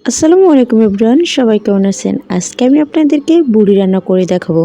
আসসালামু আলাইকুম এভরিওয়ান, সবাই কেমন আছেন? আজকে আমি আপনাদেরকে বুড়ি রান্না করে দেখাবো।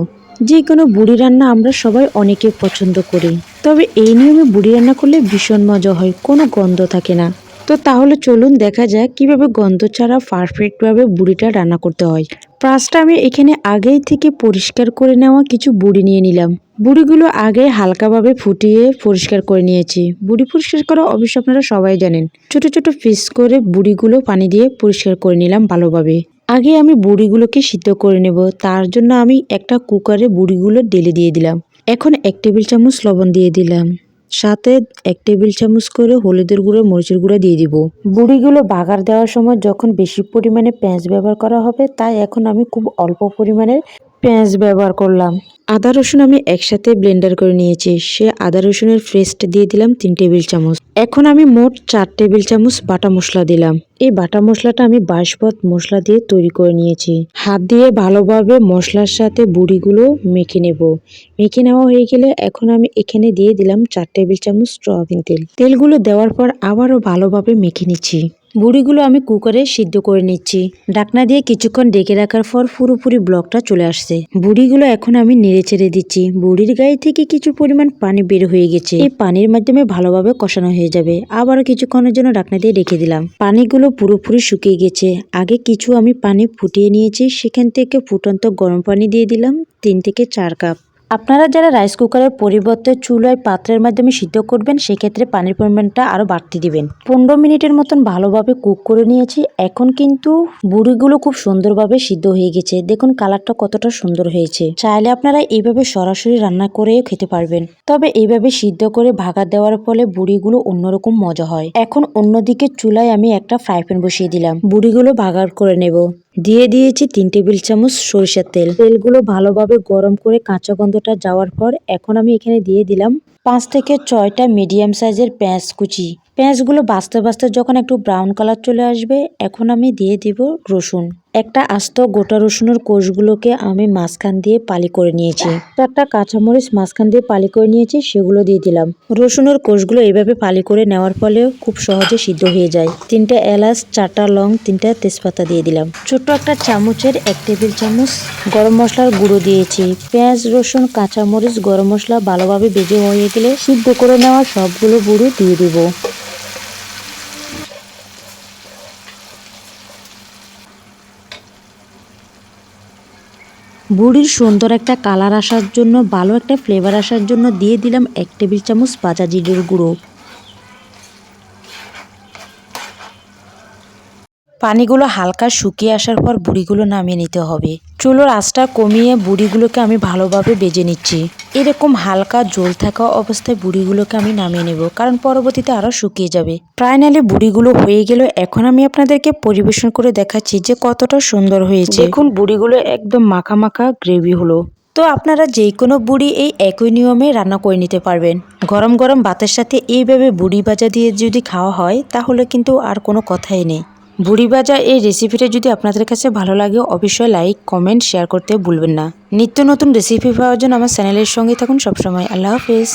যে কোনো বুড়ি রান্না আমরা সবাই অনেকে পছন্দ করি, তবে এই নিয়মে বুড়ি রান্না করলে ভীষণ মজা হয়, কোনো গন্ধ থাকে না। তো তাহলে চলুন দেখা যাক কিভাবে গন্ধ ছাড়া পারফেক্টভাবে বুড়িটা রান্না করতে হয়। ফার্স্টে আমি এখানে আগেই থেকে পরিষ্কার করে নেওয়া কিছু বুড়ি নিয়ে নিলাম। বুড়িগুলো আগে হালকাভাবে ফুটিয়ে পরিষ্কার করে নিয়েছি। বুড়ি পরিষ্কার করা অবশ্য আপনারা সবাই জানেন। ছোট ছোট পিস করে বুড়িগুলো পানি দিয়ে পরিষ্কার করে নিলাম ভালোভাবে। আগে আমি বুড়িগুলোকে সিদ্ধ করে নেব, তার জন্য আমি একটা কুকারে বুড়িগুলো ঢেলে দিয়ে দিলাম। এখন 1 টেবিল চামচ লবণ দিয়ে দিলাম, সাথে 1 টেবিল চামচ করে হলুদের গুঁড়ো মরিচের গুঁড়ো দিয়ে দিব। বুড়িগুলো বাগার দেওয়ার সময় যখন বেশি পরিমাণে পেঁয়াজ ব্যবহার করা হবে, তাই এখন আমি খুব অল্প পরিমাণে পেঁয়াজ ব্যবহার করলাম। আদা রসুন আমি একসাথে ব্লেন্ডার করে নিয়েছি, সে আদা রসুনের পেস্ট দিয়ে দিলাম 3 টেবিল চামচ। এখন আমি মোট 4 টেবিল চামচ বাটা মশলা দিলাম। এই বাটা মশলাটা আমি বাঁশপত মশলা দিয়ে তৈরি করে নিয়েছি। হাত দিয়ে ভালোভাবে মশলার সাথে বুড়িগুলো মেখে নেব। মেখে নেওয়া হয়ে গেলে এখন আমি এখানে দিয়ে দিলাম 4 টেবিল চামচ সয়াবিন তেল। তেলগুলো দেওয়ার পর আবারও ভালোভাবে মেখে নিচ্ছি। বুড়িগুলো আমি কুকারে সিদ্ধ করে নিচ্ছি। ঢাকনা দিয়ে কিছুক্ষণ ঢেকে রাখার পর পুরোপুরি ব্লকটা চলে আসছে। বুড়িগুলো এখন আমি নেড়ে চেড়ে দিচ্ছি। বুড়ির গায়ে থেকে কিছু পরিমাণ পানি বের হয়ে গেছে। এই পানির মাধ্যমে ভালোভাবে কষানো হয়ে যাবে। আবারও কিছুক্ষণের জন্য ঢাকনা দিয়ে রেখে দিলাম। পানিগুলো পুরোপুরি শুকিয়ে গেছে। আগে কিছু আমি পানি ফুটিয়ে নিয়েছি, সেখান থেকে ফুটন্ত গরম পানি দিয়ে দিলাম 3 থেকে 4 কাপ। আপনারা যারা রাইস কুকারের পরিবর্তে চুলায় পাত্রের মাধ্যমে সিদ্ধ করবেন, সেক্ষেত্রে পানির পরিমাণটা আরও বাড়তি দিবেন। 15 মিনিটের মতন ভালোভাবে কুক করে নিয়েছি। এখন কিন্তু বুড়িগুলো খুব সুন্দরভাবে সিদ্ধ হয়ে গেছে। দেখুন কালারটা কতটা সুন্দর হয়েছে। চাইলে আপনারা এইভাবে সরাসরি রান্না করেও খেতে পারবেন, তবে এইভাবে সিদ্ধ করে ভাগা দেওয়ার ফলে বুড়িগুলো অন্যরকম মজা হয়। এখন অন্যদিকে চুলায় আমি একটা ফ্রাই প্যান বসিয়ে দিলাম। বুড়িগুলো ভাগার করে নেব। দিয়ে দিয়েছি 3 টেবিল চামচ সরিষার তেল। তেলগুলো ভালোভাবে গরম করে কাঁচা গন্ধটা যাওয়ার পর এখন আমি এখানে দিয়ে দিলাম 5 থেকে 6টা মিডিয়াম সাইজের পেঁয়াজ কুচি। পেঁয়াজগুলো বাঁচতে বাঁচতে যখন একটু ব্রাউন কালার চলে আসবে, এখন আমি দিয়ে দিব রসুন। একটা আস্ত গোটা রসুনের কোষগুলোকে আমি মাঝখান দিয়ে পালি করে নিয়েছি। 4টা কাঁচামরিচ মাঝখান দিয়ে পালি করে নিয়েছি, সেগুলো দিয়ে দিলাম। রসুনের কোষগুলো এইভাবে পালি করে নেওয়ার ফলে খুব সহজে সিদ্ধ হয়ে যায়। 3টা এলাচ, 4টা লং, 3টা তেজপাতা দিয়ে দিলাম। ছোট্ট একটা চামচের 1 টেবিল চামচ গরম মশলার গুঁড়ো দিয়েছি। পেঁয়াজ, রসুন, কাঁচামরিচ, গরম মশলা ভালোভাবে ভেজে হয়ে গেলে সিদ্ধ করে নেওয়া সবগুলো গুঁড়ো দিয়ে দিব। বুড়ির সুন্দর একটা কালার আসার জন্য, ভালো একটা ফ্লেভার আসার জন্য দিয়ে দিলাম 1 টেবিল চামচ ভাজা জিরের গুঁড়ো। পানিগুলো হালকা শুকিয়ে আসার পর বুড়িগুলো নামিয়ে নিতে হবে। চুলোর আঁচটা কমিয়ে বুড়িগুলোকে আমি ভালোভাবে ভেজে নিচ্ছি। এরকম হালকা ঝোল থাকা অবস্থায় বুড়িগুলোকে আমি নামিয়ে নেব, কারণ পরবর্তীতে আরও শুকিয়ে যাবে। ফাইনালি বুড়িগুলো হয়ে গেল। এখন আমি আপনাদেরকে পরিবেশন করে দেখাচ্ছি যে কতটা সুন্দর হয়েছে। দেখুন বুড়িগুলো একদম মাখা মাখা গ্রেভি হলো। তো আপনারা যে কোনো বুড়ি এই একই নিয়মে রান্না করে নিতে পারবেন। গরম গরম ভাতের সাথে এইভাবে বুড়ি ভাজা দিয়ে যদি খাওয়া হয়, তাহলে কিন্তু আর কোনো কথাই নেই। বুড়ি ভাজা এই রেসিপিটা যদি আপনাদের কাছে ভালো লাগে, অবশ্যই লাইক, কমেন্ট, শেয়ার করতে ভুলবেন না। নিত্য নতুন রেসিপি পাওয়ার জন্য আমার চ্যানেলের সঙ্গে থাকুন সবসময়। আল্লাহ হাফেজ।